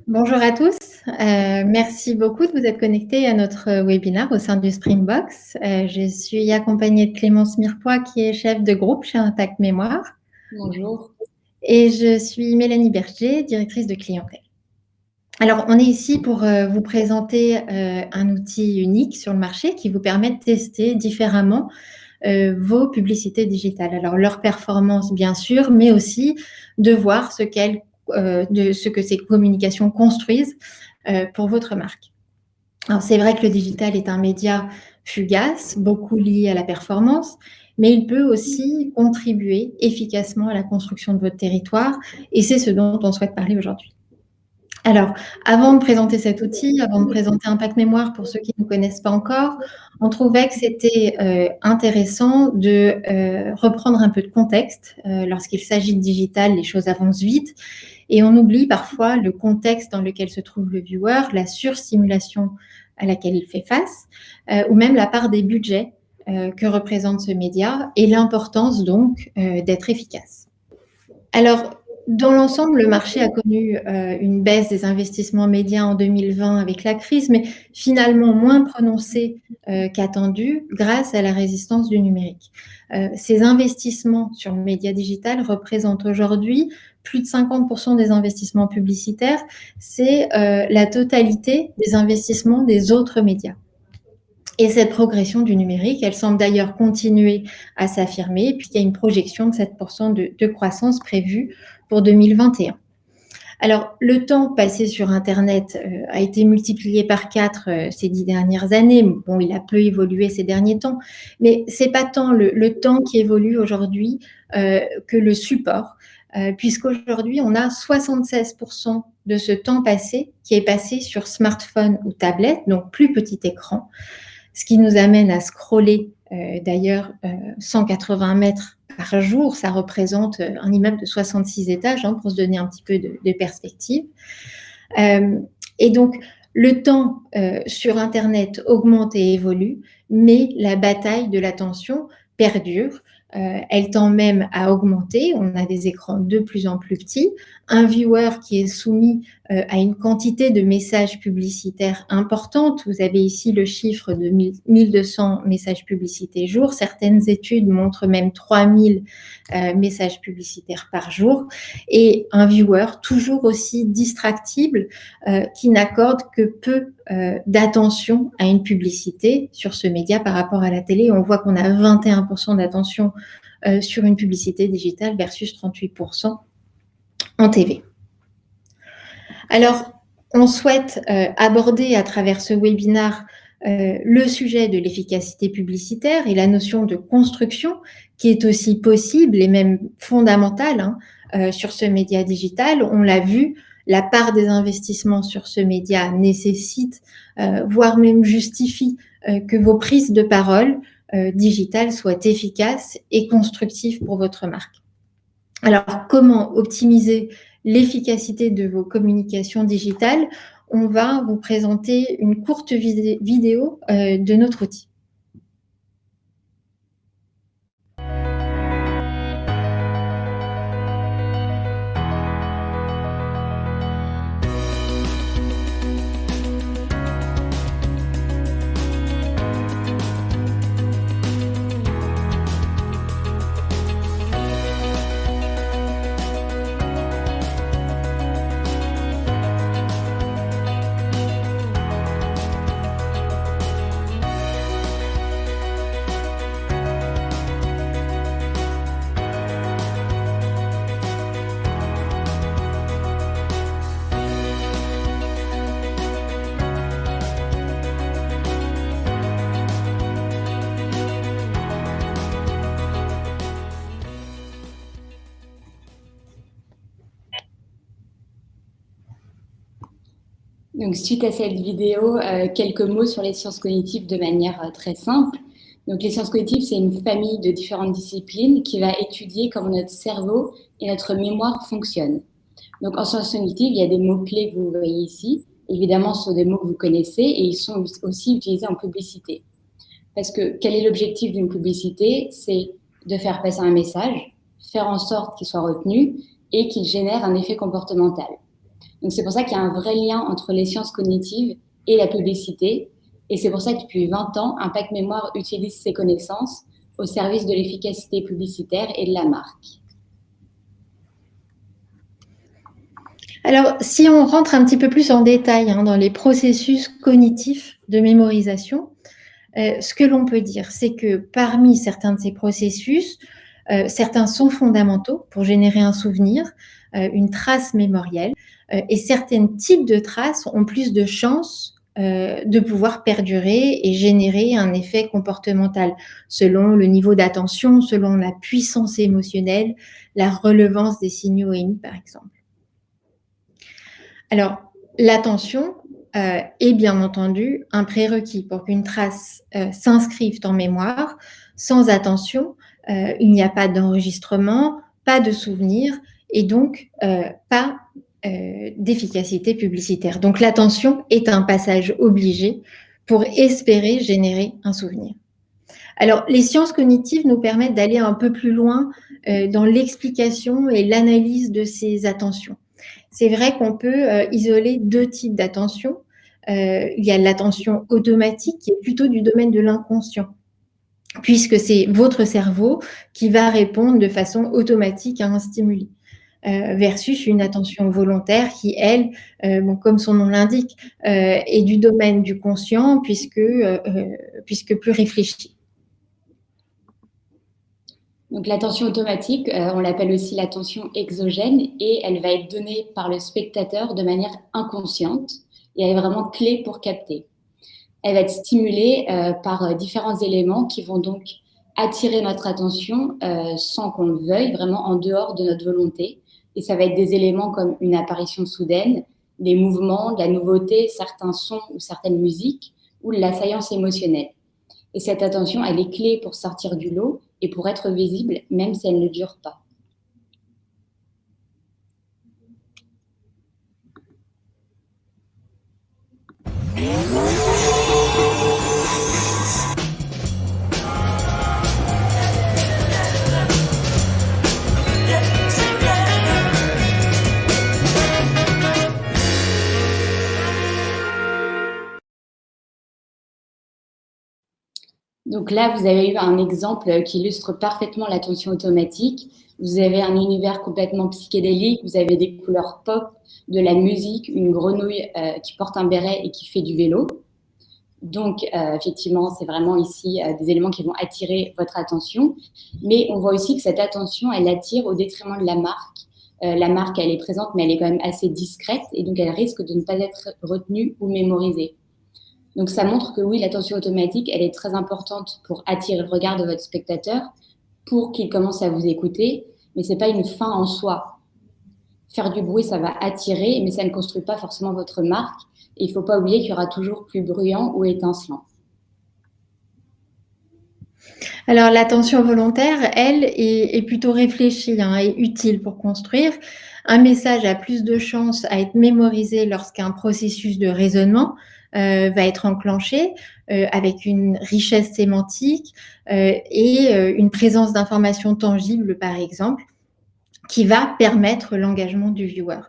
Bonjour à tous. Merci beaucoup de vous être connectés à notre webinaire au sein du Springbox. Je suis accompagnée de Clémence Mirepoix, qui est chef de groupe chez Intact Mémoire. Bonjour. Et je suis Mélanie Berger, directrice de clientèle. Alors, on est ici pour vous présenter un outil unique sur le marché qui vous permet de tester différemment vos publicités digitales. Alors, leur performance, bien sûr, mais aussi de voir ce que ces communications construisent pour votre marque. Alors, c'est vrai que le digital est un média fugace, beaucoup lié à la performance, mais il peut aussi contribuer efficacement à la construction de votre territoire, et c'est ce dont on souhaite parler aujourd'hui. Alors, avant de présenter cet outil, avant de présenter Impact Mémoire pour ceux qui ne connaissent pas encore, on trouvait que c'était intéressant de reprendre un peu de contexte. Lorsqu'il s'agit de digital, les choses avancent vite et on oublie parfois le contexte dans lequel se trouve le viewer, la surstimulation à laquelle il fait face, ou même la part des budgets que représente ce média et l'importance donc d'être efficace. Alors, dans l'ensemble, le marché a connu une baisse des investissements médias en 2020 avec la crise, mais finalement moins prononcée qu'attendue grâce à la résistance du numérique. Ces investissements sur le média digital représentent aujourd'hui plus de 50% des investissements publicitaires. C'est la totalité des investissements des autres médias. Et cette progression du numérique, elle semble d'ailleurs continuer à s'affirmer, puisqu'il y a une projection de 7% de croissance prévue pour 2021. Alors, le temps passé sur Internet a été multiplié par 4 ces 10 dernières années. Bon, il a peu évolué ces derniers temps, mais c'est pas tant le temps qui évolue aujourd'hui que le support, puisqu'aujourd'hui, on a 76% de ce temps passé qui est passé sur smartphone ou tablette, donc plus petit écran, ce qui nous amène à scroller d'ailleurs 180 mètres par jour. Ça représente un immeuble de 66 étages, pour se donner un petit peu de perspective. Et donc, le temps sur Internet augmente et évolue, mais la bataille de l'attention perdure. Elle tend même à augmenter. On a des écrans de plus en plus petits, un viewer qui est soumis à une quantité de messages publicitaires importante. Vous avez ici le chiffre de 1200 messages publicités jour. Certaines études montrent même 3000 messages publicitaires par jour. Et un viewer toujours aussi distractible qui n'accorde que peu d'attention à une publicité sur ce média par rapport à la télé. On voit qu'on a 21% d'attention sur une publicité digitale versus 38% en TV. Alors, on souhaite aborder à travers ce webinaire le sujet de l'efficacité publicitaire et la notion de construction qui est aussi possible et même fondamentale sur ce média digital. On l'a vu, la part des investissements sur ce média nécessite, voire même justifie que vos prises de parole digitales soient efficaces et constructives pour votre marque. Alors, comment optimiser l'efficacité de vos communications digitales? On va vous présenter une courte vidéo de notre outil. Donc, suite à cette vidéo, quelques mots sur les sciences cognitives de manière très simple. Donc, les sciences cognitives, c'est une famille de différentes disciplines qui va étudier comment notre cerveau et notre mémoire fonctionnent. Donc, en sciences cognitives, il y a des mots-clés que vous voyez ici. Évidemment, ce sont des mots que vous connaissez et ils sont aussi utilisés en publicité. Parce que quel est l'objectif d'une publicité? C'est de faire passer un message, faire en sorte qu'il soit retenu et qu'il génère un effet comportemental. Donc c'est pour ça qu'il y a un vrai lien entre les sciences cognitives et la publicité. Et c'est pour ça que depuis 20 ans, Impact Mémoire utilise ces connaissances au service de l'efficacité publicitaire et de la marque. Alors, si on rentre un petit peu plus en détail dans les processus cognitifs de mémorisation, ce que l'on peut dire, c'est que parmi certains de ces processus, certains sont fondamentaux pour générer un souvenir, une trace mémorielle, et certains types de traces ont plus de chances de pouvoir perdurer et générer un effet comportemental selon le niveau d'attention, selon la puissance émotionnelle, la relevance des signaux émis, par exemple. Alors, l'attention est bien entendu un prérequis pour qu'une trace s'inscrive en mémoire. Sans attention, il n'y a pas d'enregistrement, pas de souvenir et donc pas d'efficacité publicitaire. Donc l'attention est un passage obligé pour espérer générer un souvenir. Alors, les sciences cognitives nous permettent d'aller un peu plus loin dans l'explication et l'analyse de ces attentions. C'est vrai qu'on peut isoler deux types d'attention. Il y a l'attention automatique qui est plutôt du domaine de l'inconscient, puisque c'est votre cerveau qui va répondre de façon automatique à un stimuli, versus une attention volontaire qui, elle, comme son nom l'indique, est du domaine du conscient puisque plus réfléchie. Donc l'attention automatique, on l'appelle aussi l'attention exogène et elle va être donnée par le spectateur de manière inconsciente et elle est vraiment clé pour capter. Elle va être stimulée par différents éléments qui vont donc attirer notre attention sans qu'on le veuille, vraiment en dehors de notre volonté. Et ça va être des éléments comme une apparition soudaine, des mouvements, de la nouveauté, certains sons ou certaines musiques ou de l'assaillance émotionnelle. Et cette attention, elle est clé pour sortir du lot et pour être visible, même si elle ne dure pas. Donc là, vous avez eu un exemple qui illustre parfaitement l'attention automatique. Vous avez un univers complètement psychédélique, vous avez des couleurs pop, de la musique, une grenouille qui porte un béret et qui fait du vélo. Donc, effectivement, c'est vraiment ici des éléments qui vont attirer votre attention. Mais on voit aussi que cette attention, elle attire au détriment de la marque. La marque, elle est présente, mais elle est quand même assez discrète et donc elle risque de ne pas être retenue ou mémorisée. Donc, ça montre que oui, l'attention automatique, elle est très importante pour attirer le regard de votre spectateur, pour qu'il commence à vous écouter, mais ce n'est pas une fin en soi. Faire du bruit, ça va attirer, mais ça ne construit pas forcément votre marque. Et il ne faut pas oublier qu'il y aura toujours plus bruyant ou étincelant. Alors, l'attention volontaire, elle, est plutôt réfléchie et utile pour construire. Un message a plus de chances à être mémorisé lorsqu'un processus de raisonnement va être enclenché avec une richesse sémantique et une présence d'informations tangibles, par exemple, qui va permettre l'engagement du viewer.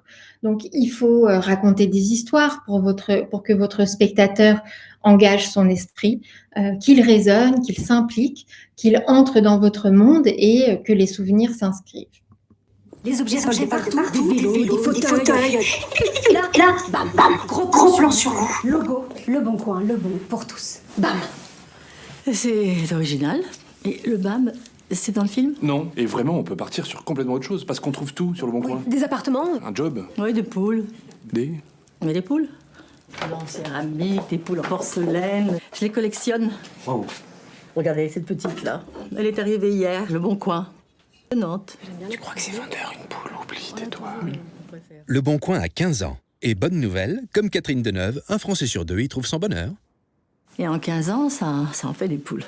Donc, il faut raconter des histoires pour que votre spectateur engage son esprit, qu'il raisonne, qu'il s'implique, qu'il entre dans votre monde et que les souvenirs s'inscrivent. Les objets sont partout, des vélos, des fauteuils. Et là, bam, bam, gros plan sur vous. Logo, Le Bon Coin, le bon pour tous. Bam. C'est original. Et le BAM, c'est dans le film? Non, et vraiment, on peut partir sur complètement autre chose, parce qu'on trouve tout sur Le Bon Coin. Des appartements? Un job. Oui, des poules. Des... Mais des poules? En céramique, des poules en porcelaine. Je les collectionne. Wow. Regardez, cette petite-là. Elle est arrivée hier, Le Bon Coin. De Nantes. Tu crois que c'est vendeur, une poule? Oublie, tais-toi. Le Bon Coin a 15 ans. Et bonne nouvelle, comme Catherine Deneuve, un Français sur deux y trouve son bonheur. Et en 15 ans, ça en fait des poules.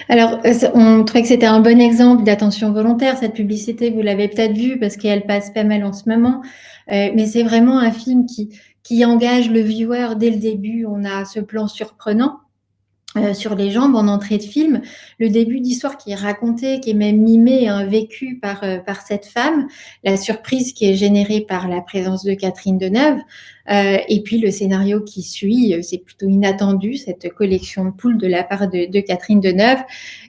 Alors, on trouvait que c'était un bon exemple d'attention volontaire. Cette publicité, vous l'avez peut-être vue parce qu'elle passe pas mal en ce moment. Mais c'est vraiment un film qui engage le viewer dès le début. On a ce plan surprenant sur les jambes en entrée de film. Le début d'histoire qui est raconté, qui est même mimé, hein, vécu par cette femme, la surprise qui est générée par la présence de Catherine Deneuve, et puis le scénario qui suit, c'est plutôt inattendu, cette collection de poules de la part de Catherine Deneuve,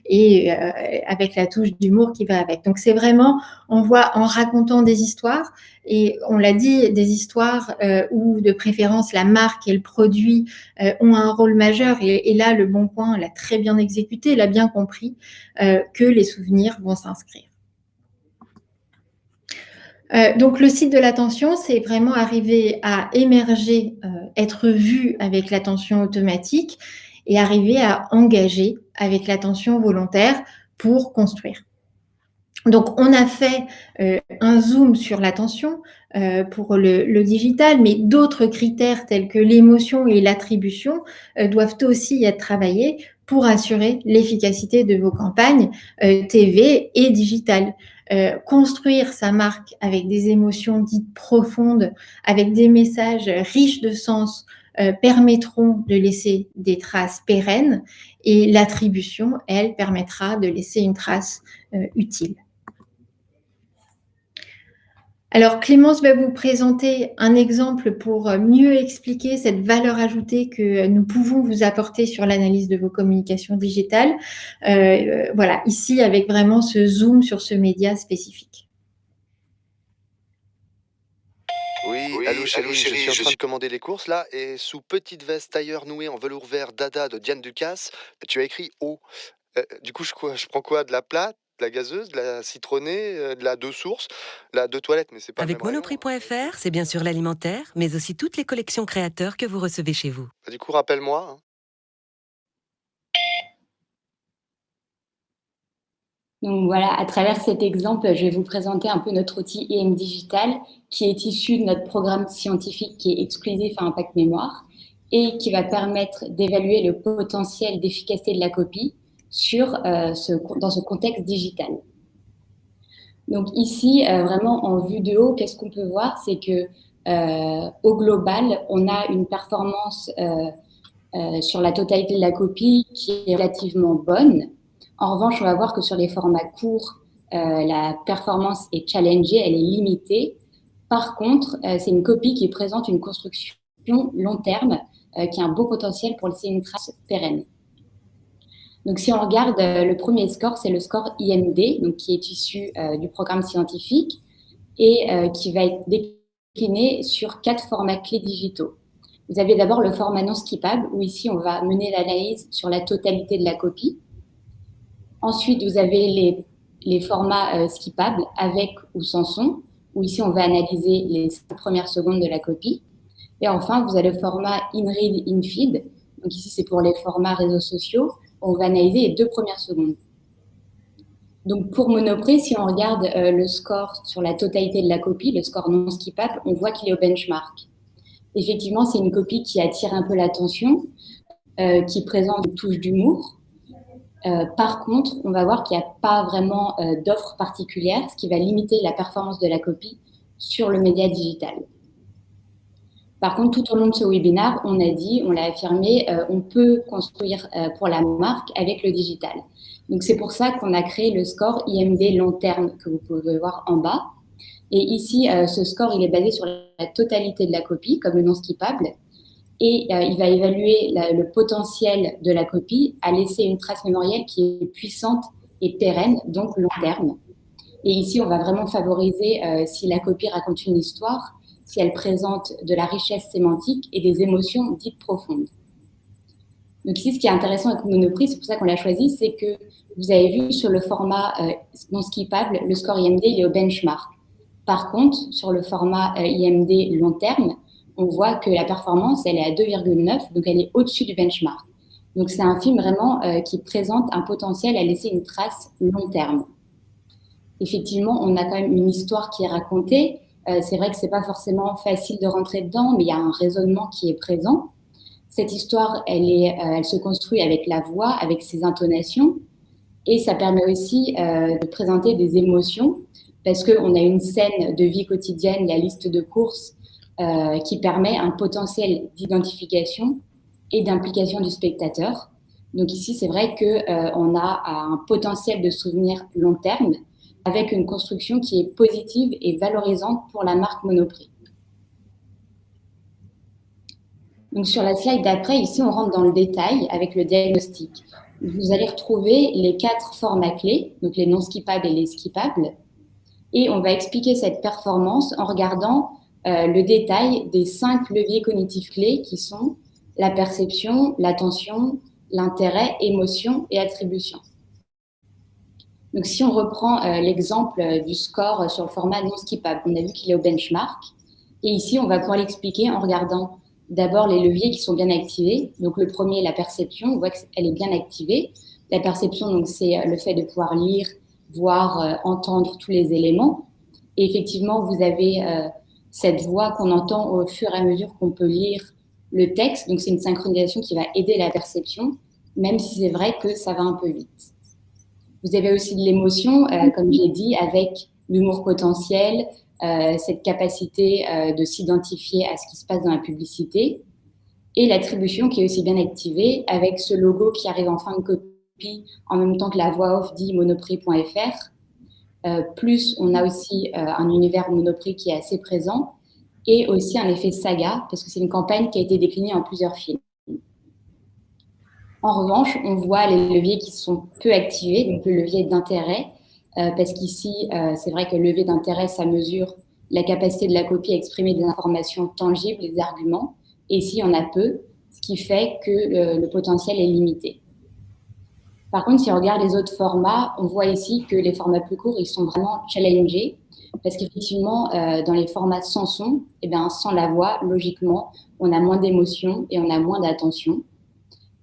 et avec la touche d'humour qui va avec. Donc c'est vraiment, on voit en racontant des histoires, et on l'a dit, des histoires où de préférence la marque et le produit ont un rôle majeur, et là le Bon Coin l'a très bien exécuté, l'a bien compris, que les souvenirs vont s'inscrire. Donc le site de l'attention, c'est vraiment arriver à émerger, être vu avec l'attention automatique et arriver à engager avec l'attention volontaire pour construire. Donc on a fait un zoom sur l'attention pour le digital, mais d'autres critères tels que l'émotion et l'attribution doivent aussi être travaillés pour assurer l'efficacité de vos campagnes TV et digitales. Construire sa marque avec des émotions dites profondes, avec des messages riches de sens, permettront de laisser des traces pérennes, et l'attribution, elle, permettra de laisser une trace utile. Alors Clémence va vous présenter un exemple pour mieux expliquer cette valeur ajoutée que nous pouvons vous apporter sur l'analyse de vos communications digitales. Voilà, ici avec vraiment ce zoom sur ce média spécifique. Oui, allô chérie, je suis en train de commander les courses là, et sous petite veste tailleur nouée en velours vert Dada de Diane Ducasse, tu as écrit eau. Du coup, je prends quoi? De la plate, de la gazeuse, de la citronnée, de la deux sources, la deux toilettes, mais c'est pas le Avec même rayon. Monoprix.fr, c'est bien sûr l'alimentaire, mais aussi toutes les collections créateurs que vous recevez chez vous. Du coup, rappelle-moi, hein. Donc voilà, à travers cet exemple, je vais vous présenter un peu notre outil IM Digital qui est issu de notre programme scientifique qui est exclusif à Impact Mémoire et qui va permettre d'évaluer le potentiel d'efficacité de la copie dans ce contexte digital. Donc ici, vraiment en vue de haut, qu'est-ce qu'on peut voir? C'est que au global, on a une performance sur la totalité de la copie qui est relativement bonne. En revanche, on va voir que sur les formats courts, la performance est challengée, elle est limitée. Par contre, c'est une copie qui présente une construction long terme qui a un beau potentiel pour laisser une trace pérenne. Donc, si on regarde le premier score, c'est le score IMD, donc qui est issu du programme scientifique et qui va être décliné sur 4 formats clés digitaux. Vous avez d'abord le format non skippable, où ici, on va mener l'analyse sur la totalité de la copie. Ensuite, vous avez les formats skippables avec ou sans son, où ici, on va analyser les 5 premières secondes de la copie. Et enfin, vous avez le format in-read, in-feed. Donc ici, c'est pour les formats réseaux sociaux. On va analyser les 2 premières secondes. Donc pour Monoprix, si on regarde le score sur la totalité de la copie, le score non skippable, on voit qu'il est au benchmark. Effectivement, c'est une copie qui attire un peu l'attention, qui présente une touche d'humour. Par contre, on va voir qu'il n'y a pas vraiment d'offre particulière, ce qui va limiter la performance de la copie sur le média digital. Par contre, tout au long de ce webinaire, on l'a affirmé, on peut construire pour la marque avec le digital. Donc, c'est pour ça qu'on a créé le score IMD long terme que vous pouvez voir en bas. Et ici, ce score, il est basé sur la totalité de la copie, comme le non skippable. Et il va évaluer le potentiel de la copie à laisser une trace mémorielle qui est puissante et pérenne, donc long terme. Et ici, on va vraiment favoriser si la copie raconte une histoire, si elle présente de la richesse sémantique et des émotions dites profondes. Donc ici, ce qui est intéressant avec Monoprix, c'est pour ça qu'on l'a choisi, c'est que vous avez vu sur le format non skippable, le score IMD, il est au benchmark. Par contre, sur le format IMD long terme, on voit que la performance, elle est à 2,9, donc elle est au-dessus du benchmark. Donc c'est un film vraiment qui présente un potentiel à laisser une trace long terme. Effectivement, on a quand même une histoire qui est racontée. C'est vrai que c'est pas forcément facile de rentrer dedans, mais il y a un raisonnement qui est présent. Cette histoire, elle se construit avec la voix, avec ses intonations, et ça permet aussi de présenter des émotions, parce qu'on a une scène de vie quotidienne, la liste de courses, qui permet un potentiel d'identification et d'implication du spectateur. Donc ici, c'est vrai qu'on a un potentiel de souvenir long terme avec une construction qui est positive et valorisante pour la marque Monoprix. Donc sur la slide d'après, ici, on rentre dans le détail avec le diagnostic. Vous allez retrouver les 4 formats clés, donc les non skippables et les skippables. Et on va expliquer cette performance en regardant le détail des 5 leviers cognitifs clés qui sont la perception, l'attention, l'intérêt, émotion et attribution. Donc, si on reprend l'exemple du score sur le format non skippable, on a vu qu'il est au benchmark. Et ici, on va pouvoir l'expliquer en regardant d'abord les leviers qui sont bien activés. Donc, le premier, la perception, on voit qu'elle est bien activée. La perception, donc, c'est le fait de pouvoir lire, voir, entendre tous les éléments. Et effectivement, vous avez cette voix qu'on entend au fur et à mesure qu'on peut lire le texte. Donc, c'est une synchronisation qui va aider la perception, même si c'est vrai que ça va un peu vite. Vous avez aussi de l'émotion, comme j'ai dit, avec l'humour potentiel, cette capacité de s'identifier à ce qui se passe dans la publicité, et l'attribution qui est aussi bien activée avec ce logo qui arrive en fin de copie en même temps que la voix off dit monoprix.fr. Plus on a aussi un univers Monoprix qui est assez présent, et aussi un effet saga, parce que c'est une campagne qui a été déclinée en plusieurs films. En revanche, on voit les leviers qui sont peu activés, donc le levier d'intérêt, parce qu'ici, c'est vrai que le levier d'intérêt, ça mesure la capacité de la copie à exprimer des informations tangibles, des arguments, et ici, il y en a peu, ce qui fait que le potentiel est limité. Par contre, si on regarde les autres formats, on voit ici que les formats plus courts, ils sont vraiment challengés, parce qu'effectivement, dans les formats sans son, eh bien, sans la voix, logiquement, on a moins d'émotion et on a moins d'attention.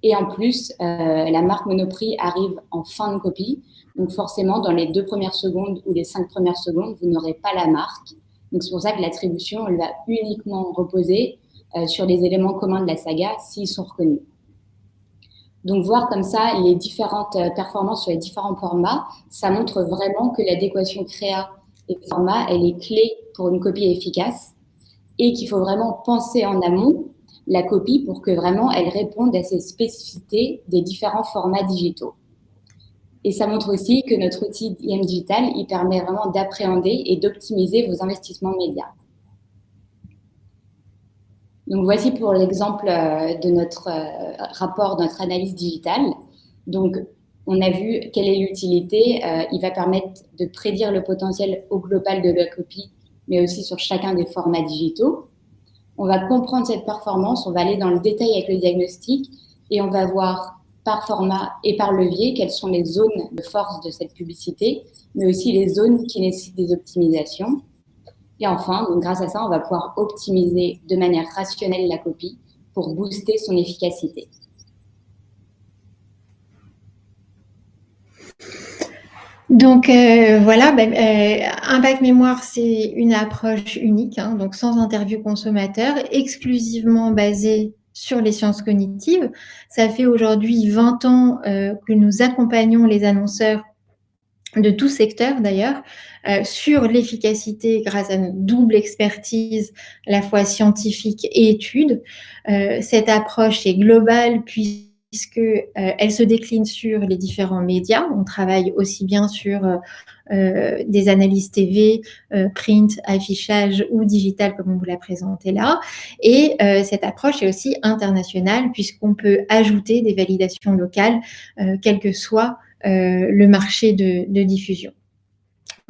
Et en plus, la marque Monoprix arrive en fin de copie. Donc forcément, dans les 2 premières secondes ou les 5 premières secondes, vous n'aurez pas la marque. Donc c'est pour ça que l'attribution, elle va uniquement reposer sur les éléments communs de la saga s'ils sont reconnus. Donc voir comme ça les différentes performances sur les différents formats, ça montre vraiment que l'adéquation créa et format, elle est clé pour une copie efficace et qu'il faut vraiment penser en amont la copie pour que vraiment elle réponde à ces spécificités des différents formats digitaux. Et ça montre aussi que notre outil IM Digital, il permet vraiment d'appréhender et d'optimiser vos investissements médias. Donc voici pour l'exemple de notre rapport, notre analyse digitale. Donc on a vu quelle est l'utilité. Il va permettre de prédire le potentiel au global de la copie, mais aussi sur chacun des formats digitaux. On va comprendre cette performance, on va aller dans le détail avec le diagnostic et on va voir par format et par levier quelles sont les zones de force de cette publicité, mais aussi les zones qui nécessitent des optimisations. Et enfin, donc grâce à ça, on va pouvoir optimiser de manière rationnelle la copie pour booster son efficacité. Donc voilà, Impact Mémoire, c'est une approche unique, hein, donc sans interview consommateur, exclusivement basée sur les sciences cognitives. Ça fait aujourd'hui 20 ans que nous accompagnons les annonceurs de tout secteur d'ailleurs, sur l'efficacité grâce à notre double expertise, à la fois scientifique et étude. Cette approche est globale puisqu'elle se décline sur les différents médias. On travaille aussi bien sur des analyses TV, print, affichage ou digital comme on vous l'a présenté là. Et cette approche est aussi internationale puisqu'on peut ajouter des validations locales, quel que soit le marché de diffusion.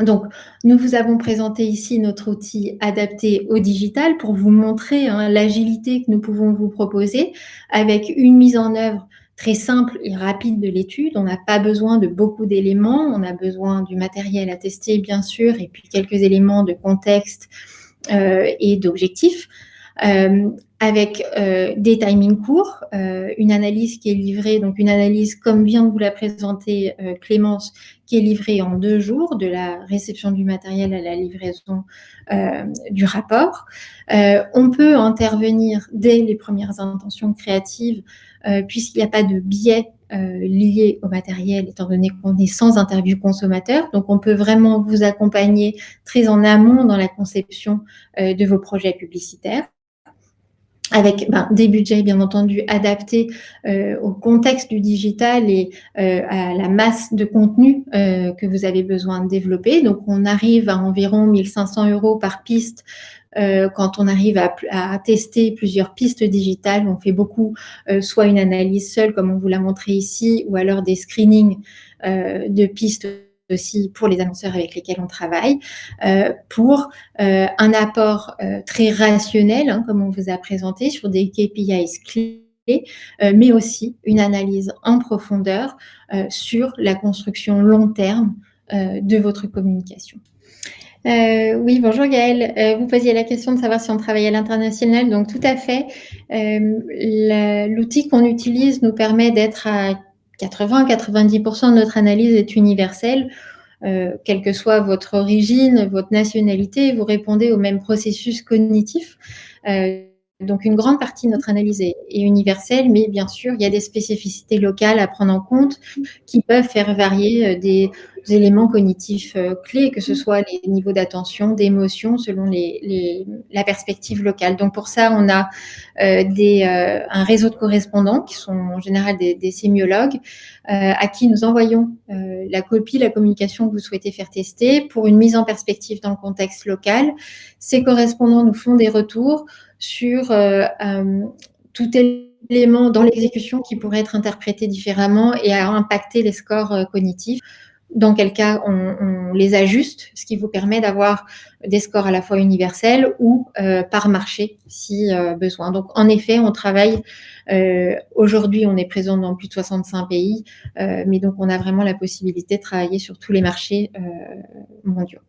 Donc, nous vous avons présenté ici notre outil adapté au digital pour vous montrer l'agilité que nous pouvons vous proposer avec une mise en œuvre très simple et rapide de l'étude. On n'a pas besoin de beaucoup d'éléments, on a besoin du matériel à tester bien sûr et puis quelques éléments de contexte et d'objectifs. Avec des timings courts, une analyse qui est livrée, donc une analyse comme vient de vous la présenter Clémence, qui est livrée en 2 jours, de la réception du matériel à la livraison du rapport. On peut intervenir dès les premières intentions créatives, puisqu'il n'y a pas de biais lié au matériel, étant donné qu'on est sans interview consommateur. Donc, on peut vraiment vous accompagner très en amont dans la conception de vos projets publicitaires. avec des budgets bien entendu adaptés au contexte du digital et à la masse de contenu que vous avez besoin de développer. Donc on arrive à environ 1 500 € par piste quand on arrive à tester plusieurs pistes digitales. On fait beaucoup soit une analyse seule comme on vous l'a montré ici, ou alors des screenings de pistes aussi pour les annonceurs avec lesquels on travaille, pour un apport très rationnel, comme on vous a présenté, sur des KPIs clés, mais aussi une analyse en profondeur sur la construction long terme de votre communication. Oui, bonjour Gaëlle. Vous posiez la question de savoir si on travaille à l'international. Donc tout à fait. L'outil qu'on utilise nous permet d'être à 80-90% de notre analyse est universelle. Quelle que soit votre origine, votre nationalité, vous répondez au même processus cognitif. Donc une grande partie de notre analyse est universelle, mais bien sûr, il y a des spécificités locales à prendre en compte qui peuvent faire varier des éléments cognitifs clés, que ce soit les niveaux d'attention, d'émotion, selon la perspective locale. Donc pour ça, on a un réseau de correspondants qui sont en général des sémiologues à qui nous envoyons la communication que vous souhaitez faire tester pour une mise en perspective dans le contexte local. Ces correspondants nous font des retours sur tout élément dans l'exécution qui pourrait être interprété différemment et à impacter les scores cognitifs. Dans quel cas on les ajuste, ce qui vous permet d'avoir des scores à la fois universels ou par marché si besoin. Donc en effet, on travaille, aujourd'hui on est présent dans plus de 65 pays, mais donc on a vraiment la possibilité de travailler sur tous les marchés mondiaux.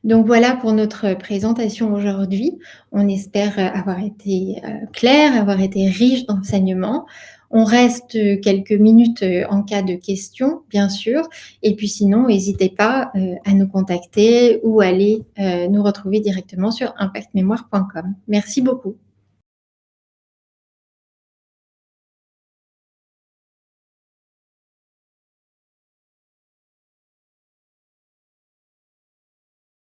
Donc voilà pour notre présentation aujourd'hui. On espère avoir été clair, avoir été riche d'enseignements. On reste quelques minutes en cas de questions, bien sûr. Et puis sinon, n'hésitez pas à nous contacter ou aller nous retrouver directement sur impactmemoire.com. Merci beaucoup.